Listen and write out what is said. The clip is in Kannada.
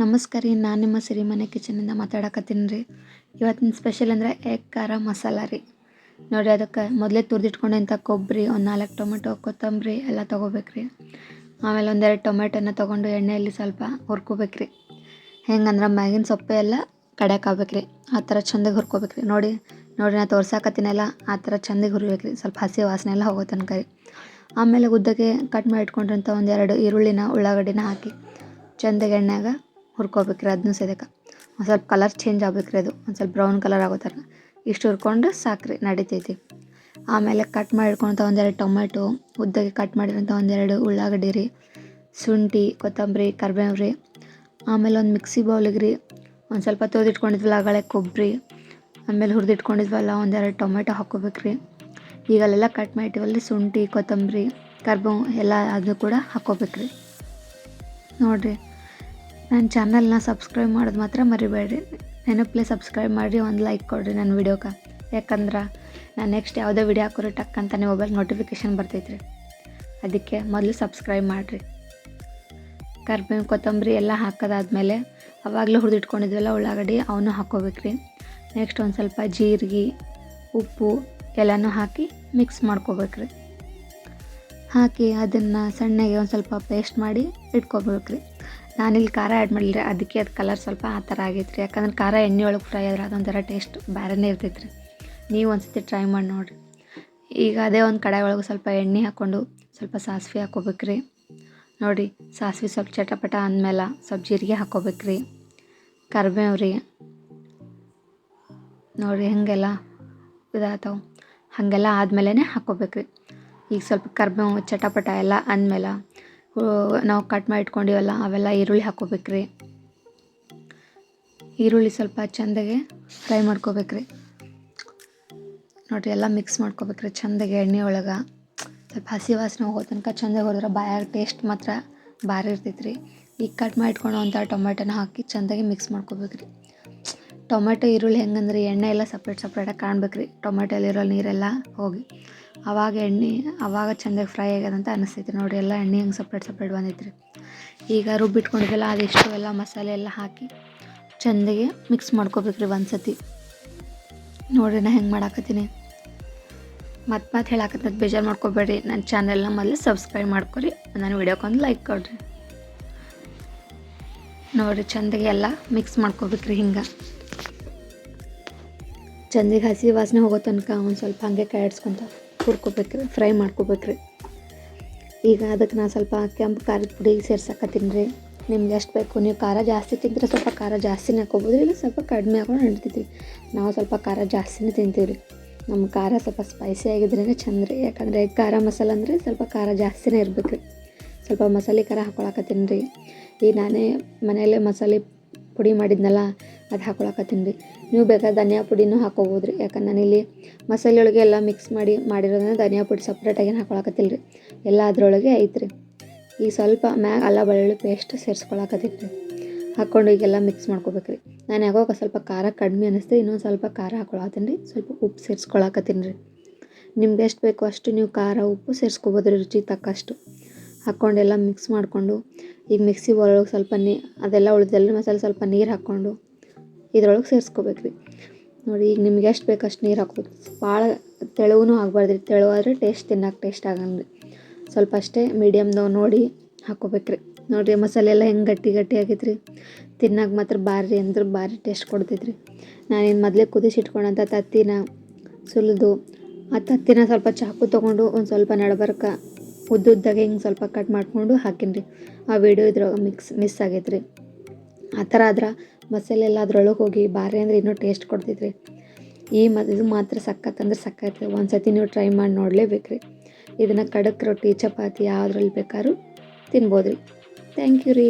ನಮಸ್ಕಾರ ರೀ, ನಾನು ನಿಮ್ಮ ಸಿರಿಮನೆ ಕಿಚನಿಂದ ಮಾತಾಡಕತ್ತೀನಿ ರೀ. ಇವತ್ತಿನ ಸ್ಪೆಷಲ್ ಅಂದರೆ ಎಗ್ ಖಾರ ಮಸಾಲ ರೀ. ನೋಡಿರಿ, ಅದಕ್ಕೆ ಮೊದಲೇ ತುರಿದಿಟ್ಕೊಂಡಂಥ ಕೊಬ್ಬರಿ, ಒಂದು 4 ಟೊಮೆಟೊ, ಕೊತ್ತಂಬರಿ ಎಲ್ಲ ತೊಗೋಬೇಕ್ರಿ. ಆಮೇಲೆ ಒಂದೆರಡು ಟೊಮೆಟೊನ ತೊಗೊಂಡು ಎಣ್ಣೆಯಲ್ಲಿ ಸ್ವಲ್ಪ ಹುರ್ಕೋಬೇಕ್ರಿ. ಹೆಂಗಂದ್ರೆ ಮ್ಯಾಗಿನ ಸೊಪ್ಪೆ ಎಲ್ಲ ಕಡ್ಯಾಕಾಗ್ಬೇಕ್ರಿ. ಆ ಥರ ಚಂದಾಗಿ ಹುರ್ಕೋಬೇಕ್ರಿ. ನೋಡಿ ನಾ ತೋರ್ಸಾಕತ್ತೀನಲ್ಲ, ಆ ಥರ ಚಂದಾಗಿ ಹುರಿಬೇಕ್ರಿ. ಸ್ವಲ್ಪ ಹಸಿ ವಾಸನೆ ಎಲ್ಲ ಹೋಗೋ ತನಕ ರೀ. ಆಮೇಲೆ ಉದ್ದಕ್ಕೆ ಕಟ್ ಮಾಡಿ ಇಟ್ಕೊಂಡಿರೋಂಥ ಒಂದೆರಡು ಈರುಳ್ಳಿನ ಉಳ್ಳಾಗಡ್ಡಿನ ಹಾಕಿ ಚಂದಾಗಿ ಎಣ್ಣೆಗೆ ಹುರ್ಕೋಬೇಕ್ರಿ. ಅದನ್ನೂ ಸದ್ಯಕ್ಕೆ ಒಂದು ಸ್ವಲ್ಪ ಕಲರ್ ಚೇಂಜ್ ಆಗ್ಬೇಕ್ರಿ. ಅದು ಒಂದು ಸ್ವಲ್ಪ ಬ್ರೌನ್ ಕಲರ್ ಆಗೋ ಥರ ಇಷ್ಟು ಹುರ್ಕೊಂಡು ಸಾಕ್ರಿ, ನಡಿತೈತಿ. ಆಮೇಲೆ ಕಟ್ ಮಾಡಿ ಇಟ್ಕೊಂತ ಒಂದೆರಡು ಟೊಮೆಟೊ, ಉದ್ದಗೆ ಕಟ್ ಮಾಡಿರೋಂಥ ಒಂದೆರಡು ಉಳ್ಳಾಗಡ್ಡಿ ರೀ, ಶುಂಠಿ, ಕೊತ್ತಂಬರಿ, ಕರಿಬೇವು ರೀ. ಆಮೇಲೆ ಒಂದು ಮಿಕ್ಸಿ ಬೌಲಿಗೆ ರೀ ಒಂದು ಸ್ವಲ್ಪ ತೊಳೆದಿಟ್ಕೊಂಡಿದ್ವಲ್ಲ ಆಗಲೇ ಕೊಬ್ಬರಿ, ಆಮೇಲೆ ಹುರಿದಿಟ್ಕೊಂಡಿದ್ವಲ್ಲ ಒಂದೆರಡು ಟೊಮೆಟೊ ಹಾಕ್ಕೋಬೇಕ್ರಿ. ಈಗ ಅಲ್ಲೆಲ್ಲ ಕಟ್ ಮಾಡಿಟ್ಟಿವಲ್ಲ ಶುಂಠಿ, ಕೊತ್ತಂಬರಿ, ಕರಿಬೇವು ಎಲ್ಲ ಅದು ಕೂಡ ಹಾಕ್ಕೋಬೇಕ್ರಿ. ನೋಡಿರಿ, ನನ್ನ ಚಾನಲ್ನ ಸಬ್ಸ್ಕ್ರೈಬ್ ಮಾಡೋದು ಮಾತ್ರ ಮರಿಬೇಡ್ರಿ. ನೆನಪಲ್ಲೇ ಸಬ್ಸ್ಕ್ರೈಬ್ ಮಾಡಿರಿ, ಒಂದು ಲೈಕ್ ಕೊಡಿರಿ ನನ್ನ ವಿಡಿಯೋಕ್ಕೆ. ಯಾಕಂದ್ರೆ ನಾನು ನೆಕ್ಸ್ಟ್ ಯಾವುದೇ ವಿಡಿಯೋ ಹಾಕೋರಿ ಟಕ್ ಅಂತ ನೀವು ಮೊಬೈಲ್ ನೋಟಿಫಿಕೇಷನ್ ಬರ್ತೈತ್ರಿ. ಅದಕ್ಕೆ ಮೊದಲು ಸಬ್ಸ್ಕ್ರೈಬ್ ಮಾಡಿರಿ. ಕರಿಬೇವು, ಕೊತ್ತಂಬರಿ ಎಲ್ಲ ಹಾಕೋದಾದ್ಮೇಲೆ ಅವಾಗಲೇ ಹುರಿದಿಟ್ಕೊಂಡಿದ್ವಲ್ಲ ಉಳ್ಳಾಗಡ್ಡಿ ಅವನು ಹಾಕ್ಕೋಬೇಕ್ರಿ. ನೆಕ್ಸ್ಟ್ ಒಂದು ಸ್ವಲ್ಪ ಜೀರಿಗೆ, ಉಪ್ಪು ಎಲ್ಲನೂ ಹಾಕಿ ಮಿಕ್ಸ್ ಮಾಡ್ಕೋಬೇಕ್ರಿ. ಹಾಕಿ ಅದನ್ನು ಸಣ್ಣಗೆ ಒಂದು ಸ್ವಲ್ಪ ಪೇಸ್ಟ್ ಮಾಡಿ ಇಟ್ಕೋಬೇಕ್ರಿ. ನಾನಿಲ್ಲಿ ಖಾರ ಆ್ಯಡ್ ಮಾಡಿಲ್ಲ, ಅದಕ್ಕೆ ಅದು ಕಲರ್ ಸ್ವಲ್ಪ ಆ ಥರ ಆಗೈತೆ ರೀ. ಯಾಕಂದ್ರೆ ಖಾರ ಎಣ್ಣೆ ಒಳಗೆ ಫ್ರೈ ಆದ್ರೆ ಅದೊಂಥರ ಟೇಸ್ಟ್ ಬೇರೆನೇ ಇರ್ತೈತೆ ರೀ. ನೀವು ಒಂದ್ಸತಿ ಟ್ರೈ ಮಾಡಿ ನೋಡಿರಿ. ಈಗ ಅದೇ ಒಂದು ಕಡಾಯಿ ಒಳಗೆ ಸ್ವಲ್ಪ ಎಣ್ಣೆ ಹಾಕ್ಕೊಂಡು ಸ್ವಲ್ಪ ಸಾಸಿವೆ ಹಾಕ್ಕೋಬೇಕ್ರಿ. ನೋಡಿ, ಸಾಸಿವೆ ಸ್ವಲ್ಪ ಚಟಪಟ ಅಂದಮೇಲೆ ಸ್ವಲ್ಪ ಜೀರಿಗೆ ಹಾಕ್ಕೋಬೇಕ್ರಿ, ಕರಿಬೇವು ರೀ. ನೋಡಿ ಹೆಂಗೆಲ್ಲ ಇದಾಗ್ತಾವೆ, ಹಾಗೆಲ್ಲ ಆದಮೇಲೆ ಹಾಕ್ಕೋಬೇಕ್ರಿ. ಈಗ ಸ್ವಲ್ಪ ಕರಿಬೇವು ಚಟಪಟ ಎಲ್ಲ ಅಂದಮೇಲೆ ನಾವು ಕಟ್ ಮಾಡಿ ಇಟ್ಕೊಂಡಿವಲ್ಲ ಅವೆಲ್ಲ ಈರುಳ್ಳಿ ಹಾಕ್ಕೋಬೇಕ್ರಿ. ಈರುಳ್ಳಿ ಸ್ವಲ್ಪ ಚೆಂದಾಗೆ ಫ್ರೈ ಮಾಡ್ಕೋಬೇಕ್ರಿ. ನೋಡಿರಿ, ಎಲ್ಲ ಮಿಕ್ಸ್ ಮಾಡ್ಕೋಬೇಕ್ರಿ ಚೆಂದಾಗೆ ಎಣ್ಣೆ ಒಳಗೆ. ಸ್ವಲ್ಪ ಹಸಿ ವಾಸನೆ ಹೋಗೋ ತನಕ ಚೆಂದಾಗಿ ಹೊಡೆದ್ರೆ ಬಾಯಾಗ ಟೇಸ್ಟ್ ಮಾತ್ರ ಭಾರಿ ಇರ್ತೈತೆ ರೀ. ಈಗ ಕಟ್ ಮಾಡಿ ಇಟ್ಕೊಳ್ಳೋವಂಥ ಟೊಮೆಟೊನ ಹಾಕಿ ಚೆಂದಾಗಿ ಮಿಕ್ಸ್ ಮಾಡ್ಕೋಬೇಕ್ರಿ. ಟೊಮೆಟೊ ಈರುಳ್ಳಿ ಹೆಂಗಂದ್ರೆ ಎಣ್ಣೆ ಎಲ್ಲ ಸಪ್ರೇಟಾಗಿ ಕಾಣ್ಬೇಕ್ರಿ. ಟೊಮೆಟೊಲ್ಲಿರೋ ನೀರೆಲ್ಲ ಹೋಗಿ ಆವಾಗ ಚೆಂದಾಗಿ ಫ್ರೈ ಆಗ್ಯದಂತ ಅನಿಸ್ತೈತಿ. ನೋಡಿ, ಎಲ್ಲ ಎಣ್ಣೆ ಹೆಂಗೆ ಸಪ್ರೇಟ್ ಬಂದೈತ್ರಿ. ಈಗ ರುಬ್ಬಿಟ್ಕೊಂಡಿದ್ದೆಲ್ಲ ಅದಿಷ್ಟು ಎಲ್ಲ ಮಸಾಲೆ ಎಲ್ಲ ಹಾಕಿ ಚೆಂದಾಗಿ ಮಿಕ್ಸ್ ಮಾಡ್ಕೋಬೇಕ್ರಿ ಒಂದು ಸತಿ. ನೋಡಿರಿ, ನಾ ಹೆಂಗೆ ಮಾಡಾಕತ್ತೀನಿ. ಮತ್ತೆ ಹೇಳಾಕತ್ತದ ಬೇಜಾರು ಮಾಡ್ಕೋಬೇಡ್ರಿ. ನನ್ನ ಚಾನೆಲ್ನ ಮೊದಲು ಸಬ್ಸ್ಕ್ರೈಬ್ ಮಾಡ್ಕೊರಿ, ನನ್ನ ವಿಡಿಯೋಕ್ಕೊಂದು ಲೈಕ್ ಕೊಡಿರಿ. ನೋಡಿರಿ, ಚೆಂದಾಗಿ ಎಲ್ಲ ಮಿಕ್ಸ್ ಮಾಡ್ಕೋಬೇಕ್ರಿ. ಹಿಂಗೆ ಚೆಂದಾಗಿ ಹಸಿ ವಾಸನೆ ಹೋಗೋ ತನಕ ಒಂದು ಸ್ವಲ್ಪ ಹಾಗೆ ಕಾಯಿಡ್ಸ್ಕೊಂತ ಹುರ್ಕೋಬೇಕ್ರಿ, ಫ್ರೈ ಮಾಡ್ಕೋಬೇಕ್ರಿ. ಈಗ ಅದಕ್ಕೆ ನಾನು ಸ್ವಲ್ಪ ಕೆಂಪು ಖಾರದ ಪುಡಿ ಸೇರ್ಸಕತ್ತೀನಿ ರೀ. ನಿಮ್ಗೆ ಎಷ್ಟು ಬೇಕು, ನೀವು ಖಾರ ಜಾಸ್ತಿ ತಿಂದರೆ ಸ್ವಲ್ಪ ಖಾರ ಜಾಸ್ತಿನೇ ಹಾಕ್ಕೋಬೋದು, ಇಲ್ಲ ಸ್ವಲ್ಪ ಕಡಿಮೆ ಹಾಕೊಂಡು ನಡಿತೈತಿ. ನಾವು ಸ್ವಲ್ಪ ಖಾರ ಜಾಸ್ತಿನೇ ತಿಂತೀವಿ ರೀ. ನಮ್ಮ ಖಾರ ಸ್ವಲ್ಪ ಸ್ಪೈಸಿ ಆಗಿದ್ರೇ ಚಂದ ರೀ. ಯಾಕಂದರೆ ಖಾರ ಮಸಾಲ ಅಂದರೆ ಸ್ವಲ್ಪ ಖಾರ ಜಾಸ್ತಿನೇ ಇರ್ಬೇಕು ರೀ. ಸ್ವಲ್ಪ ಮಸಾಲೆ ಖಾರ ಹಾಕ್ಕೊಳಕತ್ತೀನಿ ರೀ. ಈಗ ನಾನೇ ಮನೆಯಲ್ಲೇ ಮಸಾಲೆ ಪುಡಿ ಮಾಡಿದ್ನಲ್ಲ ಅದು ಹಾಕ್ಕೊಳಕತ್ತೀನಿ ರೀ. ನೀವು ಬೇಕಾದ್ರೆ ಧನಿಯಾ ಪುಡಿನೂ ಹಾಕ್ಕೋಬೋದು ರೀ. ಯಾಕಂದ್ರೆ ನಾನಿಲ್ಲಿ ಮಸಾಲೆ ಒಳಗೆ ಎಲ್ಲ ಮಿಕ್ಸ್ ಮಾಡಿರೋದನ್ನ ಧನಿಯಾ ಪುಡಿ ಸಪ್ರೇಟಾಗೇನು ಹಾಕ್ಕೊಳಕತ್ತಿಲ್ಲ ರೀ, ಎಲ್ಲ ಅದರೊಳಗೆ ಐತ್ರಿ. ಈಗ ಸ್ವಲ್ಪ ಮ್ಯಾಗ ಅಲ್ಲ ಬೆಳ್ಳುಳ್ಳಿ ಪೇಸ್ಟ್ ಸೇರಿಸ್ಕೊಳಕತ್ತೀನಿ ರೀ. ಹಾಕ್ಕೊಂಡು ಈಗೆಲ್ಲ ಮಿಕ್ಸ್ ಮಾಡ್ಕೋಬೇಕ್ರಿ. ನಾನು ಯಾವಾಗ ಸ್ವಲ್ಪ ಖಾರ ಕಡಿಮೆ ಅನ್ನಿಸ್ತು, ಇನ್ನೊಂದು ಸ್ವಲ್ಪ ಖಾರ ಹಾಕ್ಕೊಳಕತ್ತೀನಿ ರೀ. ಸ್ವಲ್ಪ ಉಪ್ಪು ಸೇರಿಸ್ಕೊಳಕತ್ತೀನಿ ರೀ. ನಿಮ್ಗೆ ಎಷ್ಟು ಬೇಕೋ ಅಷ್ಟು ನೀವು ಖಾರ ಉಪ್ಪು ಸೇರಿಸ್ಕೋಬೋದು ರೀ, ರುಚಿ ತಕ್ಕಷ್ಟು. ಹಾಕ್ಕೊಂಡೆಲ್ಲ ಮಿಕ್ಸ್ ಮಾಡಿಕೊಂಡು ಈಗ ಮಿಕ್ಸಿ ಒಳಗೆ ಸ್ವಲ್ಪ ಅದೆಲ್ಲ ಉಳಿದೆಲ್ಲ ಮಸಾಲೆ ಸ್ವಲ್ಪ ನೀರು ಹಾಕ್ಕೊಂಡು ಇದ್ರೊಳಗೆ ಸೇರಿಸ್ಕೋಬೇಕ್ರಿ. ನೋಡಿ, ಈಗ ನಿಮ್ಗೆ ಎಷ್ಟು ಬೇಕು ಅಷ್ಟು ನೀರು ಹಾಕ್ಬೇಕು. ಭಾಳ ತೆಳುವೂ ಆಗಬಾರ್ದು ರೀ. ತೆಳುವಾದರೆ ತಿನ್ನಕ್ಕೆ ಟೇಸ್ಟ್ ಆಗಲ್ಲ ರೀ. ಸ್ವಲ್ಪ ಅಷ್ಟೇ ಮೀಡಿಯಮ್ದವು ನೋಡಿ ಹಾಕ್ಕೋಬೇಕ್ರಿ. ನೋಡಿರಿ, ಮಸಾಲೆ ಎಲ್ಲ ಹೆಂಗೆ ಗಟ್ಟಿ ಆಗೈತೆ ರೀ. ತಿನ್ನಕ್ಕೆ ಮಾತ್ರ ಭಾರಿ ಟೇಸ್ಟ್ ಕೊಡ್ತೈತೆ ರೀ. ನಾನಿನ್ನು ಮೊದಲೇ ಕುದಿಸಿಟ್ಕೊಂಡಂಥ ತತ್ತಿನ ಸುಲಿದು ಆ ತತ್ತಿನ ಸ್ವಲ್ಪ ಚಾಕು ತೊಗೊಂಡು ಒಂದು ಸ್ವಲ್ಪ ನಡಬರ್ಕ ಉದ್ದುದ್ದಾಗೆ ಹಿಂಗೆ ಸ್ವಲ್ಪ ಕಟ್ ಮಾಡಿಕೊಂಡು ಹಾಕೀನಿ ರೀ. ಆ ವಿಡಿಯೋ ಇದ್ರೊಳಗೆ ಮಿಸ್ ಆಗೈತೆ ರೀ. ಆ ಥರ ಆದ್ರೆ ಮಸಾಲೆ ಎಲ್ಲ ಅದ್ರೊಳಗೆ ಹೋಗಿ ಭಾರಿ ಅಂದರೆ ಇನ್ನೂ ಟೇಸ್ಟ್ ಕೊಡ್ತೈತೆ ರೀ. ಇದು ಮಾತ್ರ ಸಕ್ಕತ್ ರೀ. ಒಂದು ಸತಿ ನೀವು ಟ್ರೈ ಮಾಡಿ ನೋಡಲೇಬೇಕು ರೀ. ಇದನ್ನು ಖಡಕ್ ರೊಟ್ಟಿ, ಚಪಾತಿ ಯಾವುದ್ರಲ್ಲಿ ಬೇಕಾದ್ರೂ ತಿನ್ಬೋದು ರೀ. ಥ್ಯಾಂಕ್ ಯು ರೀ.